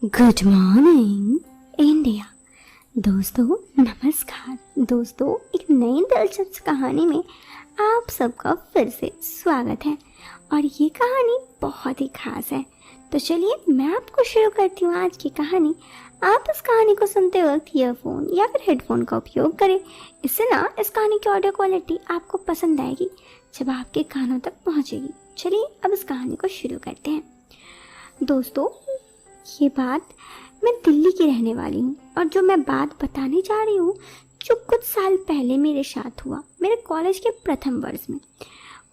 Good morning India. दोस्तों नमस्कार। दोस्तों एक नई दिलचस्प कहानी में आप सबका फिर से स्वागत है और ये कहानी बहुत ही खास है। तो चलिए मैं आपको शुरू करती हूँ आज की कहानी। आप इस कहानी को सुनते वक्त ईयरफोन या फिर हेडफोन का उपयोग करें। इससे ना इस कहानी की ऑडियो क्वालिटी आपको पसंद आएगी जब आपके कानों तक पहुँचेगी। चलिए अब इस कहानी को शुरू करते हैं। दोस्तों ये बात मैं दिल्ली की रहने वाली हूँ और जो मैं बात बताने जा रही हूँ जो कुछ साल पहले मेरे साथ हुआ मेरे कॉलेज के प्रथम वर्ष में।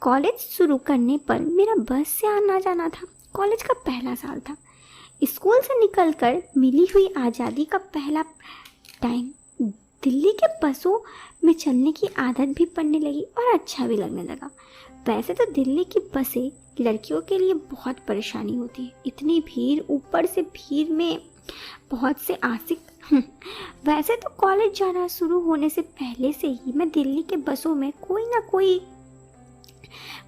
कॉलेज शुरू करने पर मेरा बस से आना जाना था। कॉलेज का पहला साल था। स्कूल से निकलकर मिली हुई आज़ादी का पहला टाइम। दिल्ली के बसों में चलने की आदत भी पड़ने लगी और अच्छा भी लगने लगा। वैसे तो दिल्ली की बसें लड़कियों के लिए बहुत परेशानी होती है। इतनी भीड़, ऊपर से भीड़ में बहुत से आशिक। वैसे तो कॉलेज जाना शुरू होने से पहले से ही मैं दिल्ली के बसों में कोई ना कोई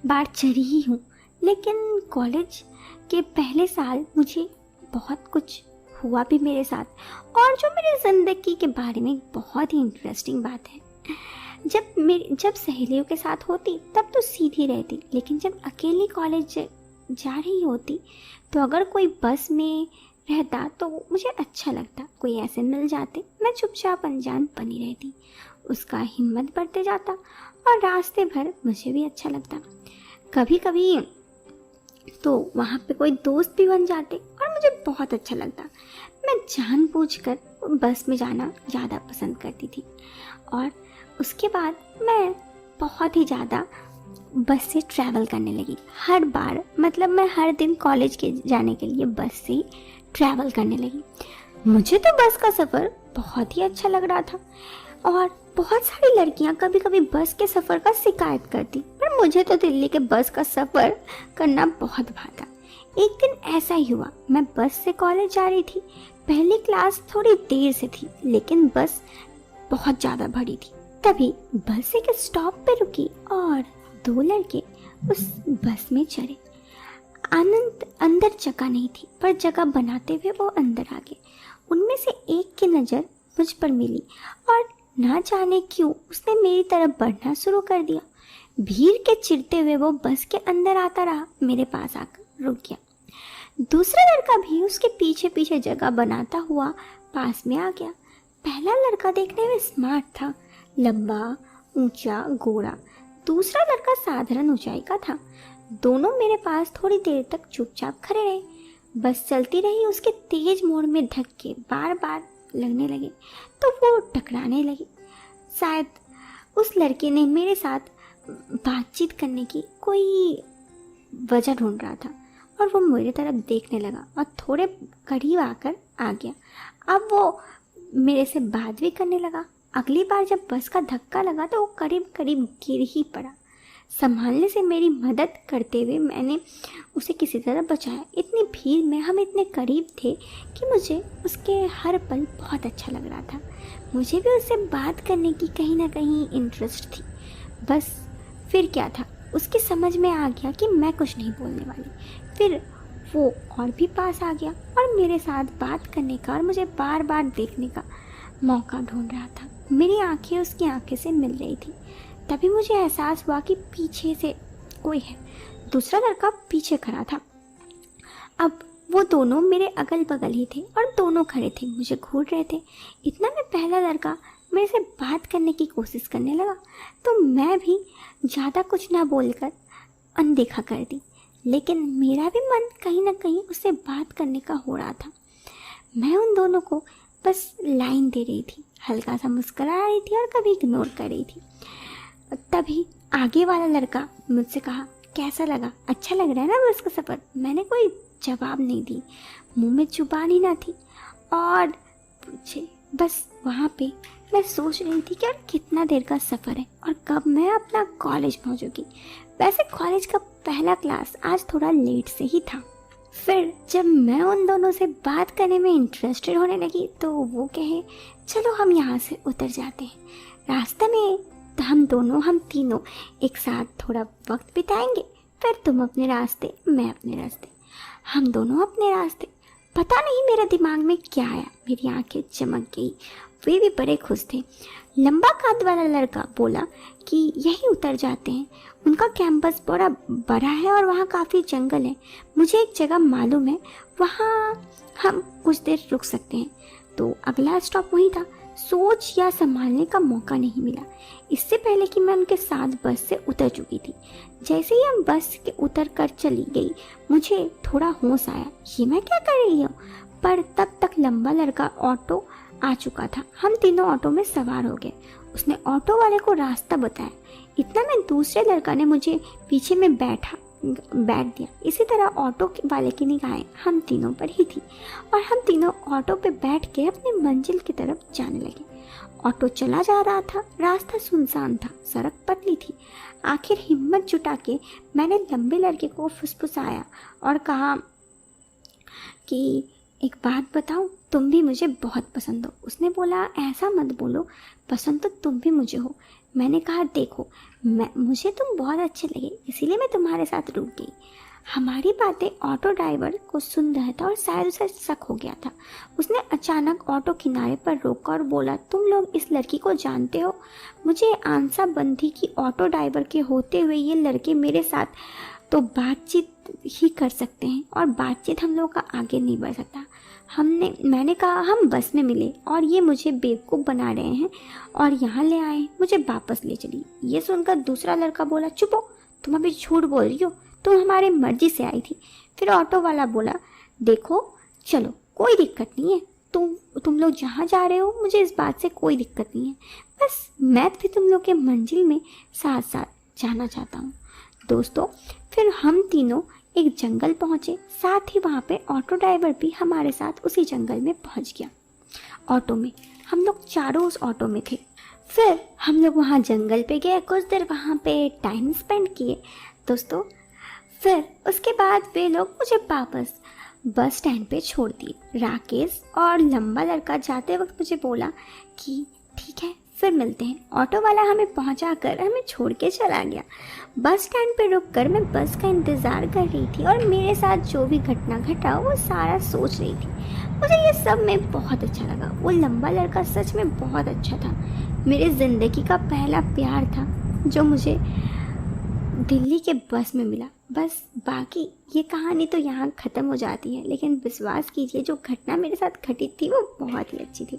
बार चढ़ी ही हूँ, लेकिन कॉलेज के पहले साल मुझे बहुत कुछ हुआ भी मेरे साथ और जो मेरी ज़िंदगी के बारे में बहुत ही इंटरेस्टिंग बात है। जब सहेलियों के साथ होती तब तो सीधी रहती, लेकिन जब अकेली कॉलेज जा रही होती तो अगर कोई बस में रहता तो मुझे अच्छा लगता। कोई ऐसे मिल जाते, मैं चुपचाप अनजान बनी रहती। उसका हिम्मत बढ़ते जाता और रास्ते भर मुझे भी अच्छा लगता। कभी कभी तो वहाँ पे कोई दोस्त भी बन जाते और मुझे बहुत अच्छा लगता। मैं जानबूझकर बस में जाना ज़्यादा पसंद करती थी और उसके बाद मैं बहुत ही ज़्यादा बस से ट्रैवल करने लगी। हर बार मतलब मैं हर दिन कॉलेज के जाने के लिए बस से ट्रैवल करने लगी। मुझे तो बस का सफ़र बहुत ही अच्छा लग रहा था और बहुत सारी लड़कियां कभी कभी बस के सफ़र का शिकायत करती, पर मुझे तो दिल्ली के बस का सफ़र करना बहुत भाता। एक दिन ऐसा ही हुआ, मैं बस से कॉलेज जा रही थी। पहली क्लास थोड़ी देर से थी, लेकिन बस बहुत ज़्यादा भरी थी। तभी बस एक स्टॉप पे रुकी और दो लड़के उस बस में चढ़े। अंदर जगह नहीं थी, पर जगह बनाते हुए वो अंदर आ गए। उनमें से एक की नज़र मुझ पर मिली और ना जाने क्यों उसने मेरी तरफ बढ़ना शुरू कर दिया। भीड़ के चिरते हुए वो बस के अंदर आता रहा, मेरे पास आकर रुक गया। दूसरा लड़का भी उसके पीछे पीछे जगह बनाता हुआ पास में आ गया। पहला लड़का देखने में स्मार्ट था, लंबा, ऊंचा, गोरा। दूसरा लड़का साधारण ऊंचाई का था। दोनों मेरे पास थोड़ी देर तक चुपचाप खड़े रहे। बस चलती रही। उसके तेज मोड़ में धक्के बार बार लगने लगे तो वो टकराने लगी। शायद उस लड़के ने मेरे साथ बातचीत करने की कोई वजह ढूंढ रहा था और वो मेरी तरफ देखने लगा और थोड़े करीब आकर आ गया। अब वो मेरे से बात भी करने लगा। अगली बार जब बस का धक्का लगा तो वो करीब करीब गिर ही पड़ा। संभालने से मेरी मदद करते हुए मैंने उसे किसी तरह बचाया। इतनी भीड़ में हम इतने करीब थे कि मुझे उसके हर पल बहुत अच्छा लग रहा था। मुझे भी उससे बात करने की कहीं ना कहीं इंटरेस्ट थी। बस फिर क्या था, उसकी समझ में आ गया कि मैं कुछ नहीं बोलने वाली। फिर वो और भी पास आ गया और मेरे साथ बात करने का और मुझे बार बार देखने का मौका ढूंढ रहा था। मेरी आंखें उसकी आंखें से मिल रही थी। तभी मुझे एहसास हुआ कि पीछे से कोई है। दूसरा लड़का पीछे खड़ा था। अब वो दोनों मेरे अगल बगल ही थे और दोनों खड़े थे, मुझे घूर रहे थे। इतना में पहला लड़का मेरे से बात करने की कोशिश करने लगा तो मैं भी ज़्यादा कुछ ना बोलकर अनदेखा कर दी, लेकिन मेरा भी मन कहीं ना कहीं उससे बात करने का हो रहा था। मैं उन दोनों को बस लाइन दे रही थी, हल्का सा मुस्कुरा रही थी और कभी इग्नोर कर रही थी। तभी आगे वाला लड़का मुझसे कहा, कैसा लगा? अच्छा लग रहा है ना बस का सफ़र? मैंने कोई जवाब नहीं दी, मुंह में जुबान ही ना थी और पूछे। बस वहाँ पे मैं सोच रही थी कि यार कितना देर का सफ़र है और कब मैं अपना कॉलेज पहुँचूँगी। वैसे कॉलेज का पहला क्लास आज थोड़ा लेट से ही था। फिर जब मैं उन दोनों से बात करने में इंटरेस्टेड होने लगी तो वो कहे, चलो हम यहाँ से उतर जाते हैं। रास्ते में तो हम तीनों एक साथ थोड़ा वक्त बिताएंगे। फिर तुम अपने रास्ते, मैं अपने रास्ते। हम दोनों अपने रास्ते। पता नहीं मेरे दिमाग में क्या आया, मेरी आंखें चमक गई। वे भी बड़े खुश थे। लंबा कद वाला लड़का बोला कि यही उतर जाते हैं, उनका कैंपस बड़ा बड़ा है और वहाँ काफ़ी जंगल है। मुझे एक जगह मालूम है, वहाँ हम कुछ देर रुक सकते हैं। तो अगला स्टॉप वही था। सोच या संभालने का मौका नहीं मिला। इससे पहले कि मैं उनके साथ बस से उतर चुकी थी। जैसे ही हम बस के उतर कर चली गई, मुझे थोड़ा होश आया, ये मैं क्या कर रही हूँ। पर तब तक लंबा लड़का ऑटो आ चुका था। हम तीनों ऑटो में सवार हो गए। उसने ऑटो वाले को रास्ता बताया। इतना में दूसरे लड़का ने मुझे पीछे में बैठ दिया। इसी तरह ऑटो वाले की निगाहें हम तीनों पर ही थी और हम तीनों ऑटो पे बैठ के अपनी मंजिल की तरफ जाने लगे। ऑटो चला जा रहा था। रास्ता सुनसान था, सड़क पतली थी। आखिर हिम्मत जुटा के मैंने लंबे लड़के को फुसफुसाया और कहा कि एक बात बताऊं, तुम भी मुझे बहुत पसंद हो। उसने बोला, ऐसा मत बोलो, पसंद तो तुम भी मुझे हो। मैंने कहा, देखो मुझे तुम बहुत अच्छे लगे, इसीलिए मैं तुम्हारे साथ रुक गई। हमारी बातें ऑटो ड्राइवर को सुन रहा था और शायद उसे शक हो गया था। उसने अचानक ऑटो किनारे पर रोका और बोला, तुम लोग इस लड़की को जानते हो? मुझे आंसा बंधी कि ऑटो ड्राइवर के होते हुए ये लड़के मेरे साथ तो बातचीत ही कर सकते हैं और बातचीत हम लोगों का आगे नहीं बढ़ सकता। मैंने कहा, हम बस में मिले और ये मुझे बेवकूफ़ बना रहे हैं और यहाँ ले आए, मुझे वापस ले चली। ये सुनकर दूसरा लड़का बोला, चुप हो, तुम अभी झूठ बोल रही हो, तुम हमारी मर्जी से आई थी। फिर ऑटो वाला बोला, देखो चलो कोई दिक्कत नहीं है, तुम लोग जहाँ जा रहे हो मुझे इस बात से कोई दिक्कत नहीं है, बस मैं भी तुम लोग के मंजिल में साथ साथ जाना चाहता हूँ। दोस्तों, फिर हम तीनों एक जंगल पहुँचे। साथ ही वहाँ पे ऑटो ड्राइवर भी हमारे साथ उसी जंगल में पहुँच गया। ऑटो में हम लोग चारों उस ऑटो में थे। फिर हम लोग वहाँ जंगल पे गए, कुछ देर वहाँ पे टाइम स्पेंड किए दोस्तों। फिर उसके बाद वे लोग मुझे वापस बस स्टैंड पे छोड़ दिए। राकेश और लंबा लड़का जाते वक्त मुझे बोला कि ठीक है, फिर मिलते हैं। ऑटो वाला हमें पहुंचा कर हमें छोड़ के चला गया। बस स्टैंड पे रुक कर मैं बस का इंतज़ार कर रही थी और मेरे साथ जो भी घटना घटा वो सारा सोच रही थी। मुझे ये सब में बहुत अच्छा लगा। वो लंबा लड़का सच में बहुत अच्छा था। मेरी ज़िंदगी का पहला प्यार था जो मुझे दिल्ली के बस में मिला। बस बाकी ये कहानी तो यहाँ ख़त्म हो जाती है, लेकिन विश्वास कीजिए जो घटना मेरे साथ घटी थी वो बहुत ही अच्छी थी।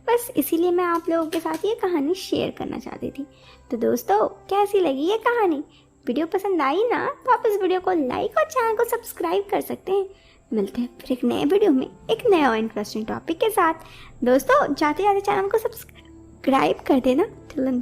बस इसीलिए मैं आप लोगों के साथ ये कहानी शेयर करना चाहती थी। तो दोस्तों, कैसी लगी ये कहानी? वीडियो पसंद आई ना, तो आप इस वीडियो को लाइक और चैनल को सब्सक्राइब कर सकते हैं। मिलते हैं फिर एक नए वीडियो में एक नए और इंटरेस्टिंग टॉपिक के साथ। दोस्तों, जाते जाते चैनल को सब्सक्राइब कर देना।